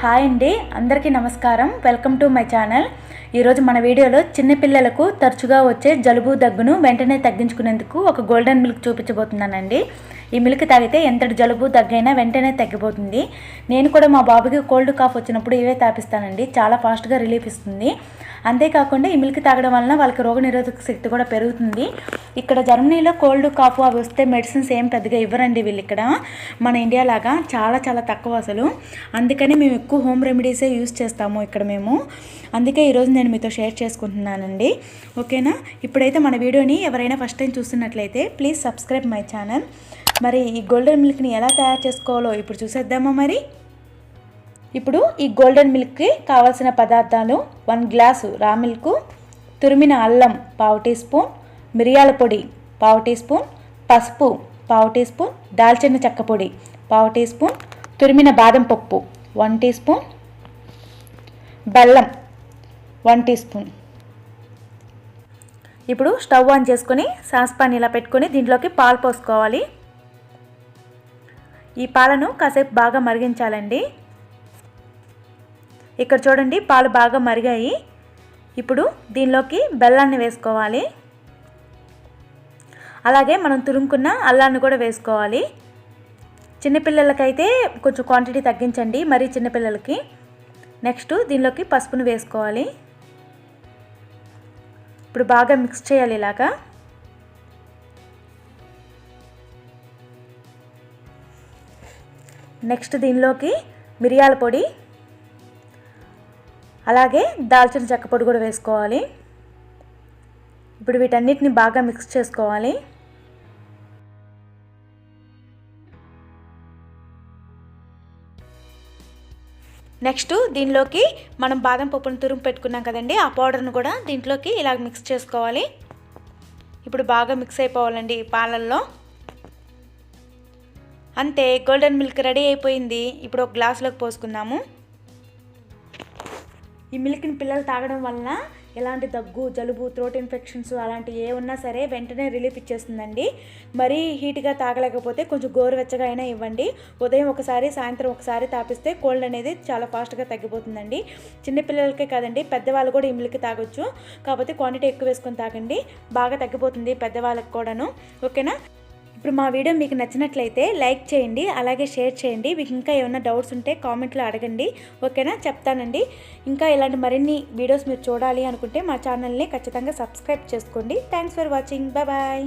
Hi అండి, అందరికీ నమస్కారం. Welcome to my channel. ఈరోజు మన వీడియోలో చిన్నపిల్లలకు తరచుగా వచ్చే జలుబు దగ్గును వెంటనే తగ్గించుకునేందుకు ఒక గోల్డెన్ మిల్క్ చూపించబోతున్నానండి. ఈ మిల్క్ తాగితే ఎంతటి జలుబు దగ్గైనా వెంటనే తగ్గిపోతుంది. నేను కూడా మా బాబుకి కోల్డ్ కాఫ్ వచ్చినప్పుడు ఇవే తాపిస్తానండి. చాలా ఫాస్ట్గా రిలీఫ్ ఇస్తుంది. అంతేకాకుండా ఈ మిల్క్ తాగడం వలన వాళ్ళకి రోగనిరోధక శక్తి కూడా పెరుగుతుంది. ఇక్కడ జర్మనీలో కోల్డ్ కాఫ్ అవి వస్తే మెడిసిన్స్ ఏం పెద్దగా ఇవ్వరండి వీళ్ళు. ఇక్కడ మన ఇండియా లాగా చాలా చాలా తక్కువ అసలు. అందుకని మేము ఎక్కువ హోమ్ రెమెడీసే యూస్ చేస్తాము ఇక్కడ మేము. అందుకే ఈరోజు నేను మీతో షేర్ చేసుకుంటున్నానండి. ఓకేనా? ఇప్పుడైతే మన వీడియోని ఎవరైనా ఫస్ట్ టైం చూస్తున్నట్లయితే ప్లీజ్ సబ్స్క్రైబ్ మై ఛానల్. మరి ఈ గోల్డెన్ మిల్క్ని ఎలా తయారు చేసుకోవాలో ఇప్పుడు చూసేద్దామా. మరి ఇప్పుడు ఈ గోల్డెన్ మిల్క్కి కావాల్సిన పదార్థాలు: 1 గ్లాసు రా మిల్క్, తురిమిన అల్లం 1/2 టీ స్పూన్, మిరియాల పొడి 1/2 టీ స్పూన్, పసుపు 1/2 టీ స్పూన్, దాల్చిన చెక్క పొడి 1/2 టీ స్పూన్, తురిమిన బాదం పప్పు 1 టీ స్పూన్, బెల్లం 1 టీ స్పూన్. ఇప్పుడు స్టవ్ ఆన్ చేసుకొని సాస్పాన్ ఇలా పెట్టుకొని దీంట్లోకి పాలు పోసుకోవాలి. ఈ పాలను కాసేపు బాగా మరిగించాలండి. ఇక్కడ చూడండి, పాలు బాగా మరిగాయి. ఇప్పుడు దీనిలోకి బెల్లాన్ని వేసుకోవాలి. అలాగే మనం తురుముకున్న అల్లాన్ని కూడా వేసుకోవాలి. చిన్నపిల్లలకైతే కొంచెం క్వాంటిటీ తగ్గించండి, మరీ చిన్నపిల్లలకి. నెక్స్ట్ దీనిలోకి పసుపును వేసుకోవాలి. ఇప్పుడు బాగా మిక్స్ చేయాలి ఇలాగా. నెక్స్ట్ దీనిలోకి మిరియాల పొడి, అలాగే దాల్చిన చెక్క పొడి కూడా వేసుకోవాలి. ఇప్పుడు వీటన్నిటిని బాగా మిక్స్ చేసుకోవాలి. నెక్స్ట్ దీనిలోకి మనం బాదం పప్పును తురుము పెట్టుకున్నాం కదండి, ఆ పౌడర్ను కూడా దీంట్లోకి ఇలా మిక్స్ చేసుకోవాలి. ఇప్పుడు బాగా మిక్స్ అయిపోవాలండి ఈ పాలల్లో. అంతే, గోల్డెన్ మిల్క్ రెడీ అయిపోయింది. ఇప్పుడు ఒక గ్లాసులోకి పోసుకుందాము. ఈ మిల్క్ని పిల్లలు తాగడం వలన ఎలాంటి దగ్గు, జలుబు, థ్రోట్ ఇన్ఫెక్షన్స్ అలాంటివి ఏ ఉన్నా సరే వెంటనే రిలీఫ్ ఇచ్చేస్తుందండి. మరీ హీట్గా తాగలేకపోతే కొంచెం గోరువెచ్చగా అయినా ఇవ్వండి. ఉదయం ఒకసారి, సాయంత్రం ఒకసారి తాపిస్తే కోల్డ్ అనేది చాలా ఫాస్ట్గా తగ్గిపోతుందండి. చిన్నపిల్లలకే కాదండి, పెద్దవాళ్ళు కూడా ఈ మిల్క్ తాగొచ్చు. కాకపోతే క్వాంటిటీ ఎక్కువ వేసుకొని తాగండి, బాగా తగ్గిపోతుంది పెద్దవాళ్ళకి కూడాను. ఓకేనా? ఇప్పుడు మా వీడియో మీకు నచ్చినట్లయితే లైక్ చేయండి, అలాగే షేర్ చేయండి. మీకు ఇంకా ఏమైనా డౌట్స్ ఉంటే కామెంట్లో అడగండి. ఓకేనా? చెప్తానండి. ఇంకా ఇలాంటి మరిన్ని వీడియోస్ మీరు చూడాలి అనుకుంటే మా ఛానల్ని ఖచ్చితంగా సబ్స్క్రైబ్ చేసుకోండి. Thanks for watching. Bye bye.